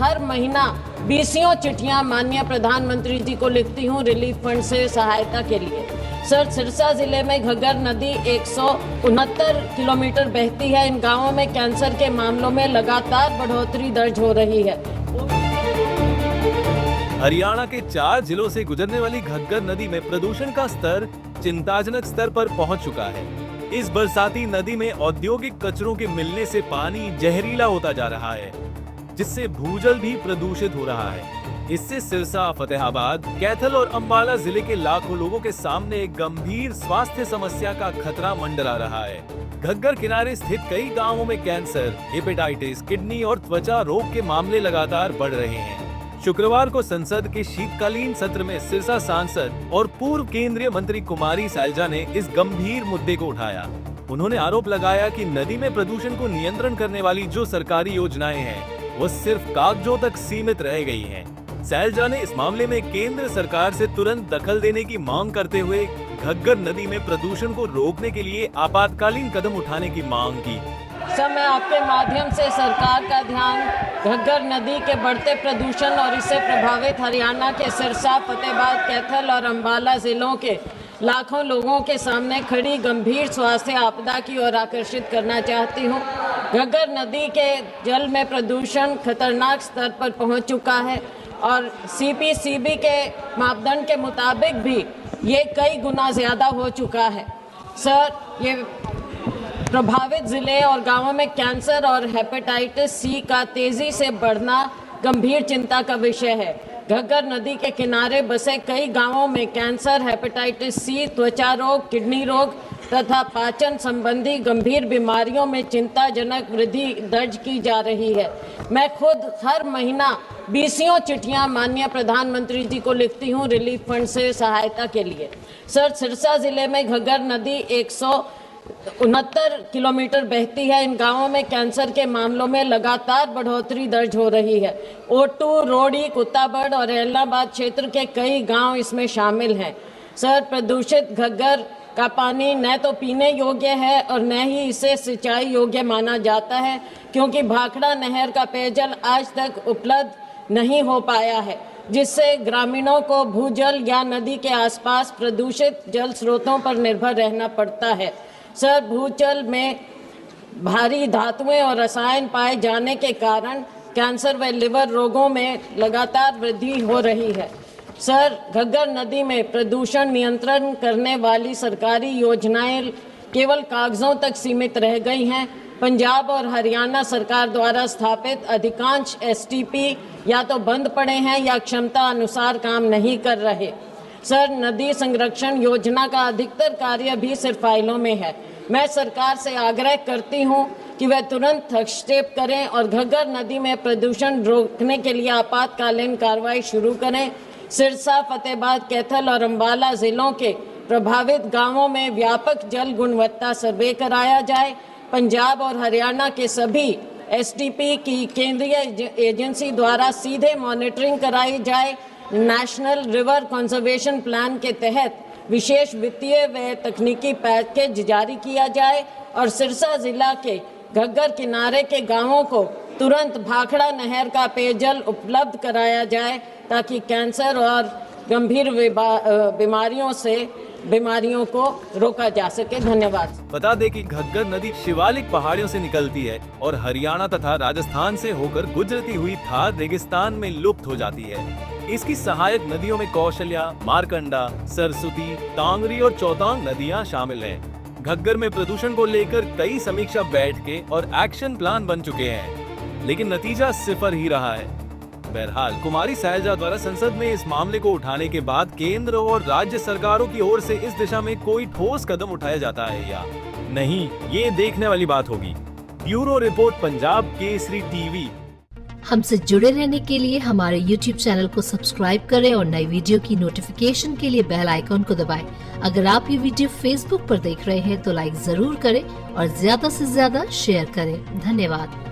हर महीना 20 चिट्ठियां माननीय प्रधानमंत्री जी को लिखती हूं रिलीफ फंड से सहायता के लिए। सर, सिरसा जिले में घग्गर नदी 169 किलोमीटर बहती है। इन गांवों में कैंसर के मामलों में लगातार बढ़ोतरी दर्ज हो रही है। हरियाणा के 4 जिलों से गुजरने वाली घग्गर नदी में प्रदूषण का स्तर चिंताजनक स्तर पर पहुंच चुका है। इस बरसाती नदी में औद्योगिक कचरों के मिलने से पानी जहरीला होता जा रहा है, जिससे भूजल भी प्रदूषित हो रहा है। इससे सिरसा, फतेहाबाद, कैथल और अंबाला जिले के लाखों लोगों के सामने एक गंभीर स्वास्थ्य समस्या का खतरा मंडरा रहा है। घग्गर किनारे स्थित कई गांवों में कैंसर, हेपेटाइटिस, किडनी और त्वचा रोग के मामले लगातार बढ़ रहे हैं। शुक्रवार को संसद के शीतकालीन सत्र में सिरसा सांसद और पूर्व केंद्रीय मंत्री कुमारी सैलजा ने इस गंभीर मुद्दे को उठाया। उन्होंने आरोप लगाया कि नदी में प्रदूषण को नियंत्रण करने वाली जो सरकारी योजनाएं हैं, वो सिर्फ कागजों तक सीमित रह गई हैं। सैलजा ने इस मामले में केंद्र सरकार से तुरंत दखल देने की मांग करते हुए घग्गर नदी में प्रदूषण को रोकने के लिए आपातकालीन कदम उठाने की मांग की। सर, मैं आपके माध्यम से सरकार का ध्यान घग्गर नदी के बढ़ते प्रदूषण और इससे प्रभावित हरियाणा के सिरसा, फतेहाबाद, कैथल और अंबाला जिलों के लाखों लोगों के सामने खड़ी गंभीर स्वास्थ्य आपदा की ओर आकर्षित करना चाहती हूँ। घग्गर नदी के जल में प्रदूषण खतरनाक स्तर पर पहुँच चुका है और CPCB के मापदंड के मुताबिक भी ये कई गुना ज़्यादा हो चुका है। सर, ये प्रभावित जिले और गांवों में कैंसर और हेपेटाइटिस C का तेजी से बढ़ना गंभीर चिंता का विषय है। घग्गर नदी के किनारे बसे कई गांवों में कैंसर, हेपेटाइटिस C, त्वचा रोग, किडनी रोग तथा पाचन संबंधी गंभीर बीमारियों में चिंताजनक वृद्धि दर्ज की जा रही है। मैं खुद हर महीना 20 चिट्ठियां माननीय प्रधानमंत्री जी को लिखती हूं रिलीफ फंड से सहायता के लिए। सर, सिरसा जिले में घग्गर नदी 169 किलोमीटर बहती है। इन गांवों में कैंसर के मामलों में लगातार बढ़ोतरी दर्ज हो रही है। ओटू, रोड़ी, कुत्ताबड़ और एलनाबाद क्षेत्र के कई गांव इसमें शामिल हैं। सर, प्रदूषित घग्गर का पानी न तो पीने योग्य है और न ही इसे सिंचाई योग्य माना जाता है, क्योंकि भाखड़ा नहर का पेयजल आज तक उपलब्ध नहीं हो पाया है, जिससे ग्रामीणों को भूजल या नदी के आसपास प्रदूषित जल स्रोतों पर निर्भर रहना पड़ता है। सर, भूजल में भारी धातुएं और रसायन पाए जाने के कारण कैंसर व लिवर रोगों में लगातार वृद्धि हो रही है। सर, घग्गर नदी में प्रदूषण नियंत्रण करने वाली सरकारी योजनाएं केवल कागजों तक सीमित रह गई हैं। पंजाब और हरियाणा सरकार द्वारा स्थापित अधिकांश STP या तो बंद पड़े हैं या क्षमता अनुसार काम नहीं कर रहे। सर, नदी संरक्षण योजना का अधिकतर कार्य भी सिर्फ फाइलों में है। मैं सरकार से आग्रह करती हूं कि वह तुरंत हस्तक्षेप करें और घग्गर नदी में प्रदूषण रोकने के लिए आपातकालीन कार्रवाई शुरू करें। सिरसा, फतेहाबाद, कैथल और अंबाला जिलों के प्रभावित गांवों में व्यापक जल गुणवत्ता सर्वे कराया जाए। पंजाब और हरियाणा के सभी STP की केंद्रीय एजेंसी द्वारा सीधे मॉनिटरिंग कराई जाए। नेशनल रिवर कंजर्वेशन प्लान के तहत विशेष वित्तीय व तकनीकी पैकेज जारी किया जाए और सिरसा जिला के घग्गर किनारे के गांवों को तुरंत भाखड़ा नहर का पेयजल उपलब्ध कराया जाए, ताकि कैंसर और गंभीर बीमारियों को रोका जा सके। धन्यवाद। बता दें कि घग्गर नदी शिवालिक पहाड़ियों से निकलती है और हरियाणा तथा राजस्थान से होकर गुजरती हुई थार रेगिस्तान में लुप्त हो जाती है। इसकी सहायक नदियों में कौशल्या, मारकंडा, सरस्वती, तांगरी और चौतांग नदियां शामिल हैं। घग्गर में प्रदूषण को लेकर कई समीक्षा बैठकें और एक्शन प्लान बन चुके हैं, लेकिन नतीजा सिफर ही रहा है। बहरहाल, कुमारी सैलजा द्वारा संसद में इस मामले को उठाने के बाद केंद्र और राज्य सरकारों की ओर से इस दिशा में कोई ठोस कदम उठाया जाता है या नहीं, ये देखने वाली बात होगी। Bureau report, Punjab Kesari TV. हमसे जुड़े रहने के लिए हमारे YouTube चैनल को सब्सक्राइब करें और नई वीडियो की नोटिफिकेशन के लिए बेल आइकॉन को दबाएं। अगर आप ये वीडियो Facebook पर देख रहे हैं तो लाइक जरूर करें और ज्यादा से ज्यादा शेयर करें। धन्यवाद।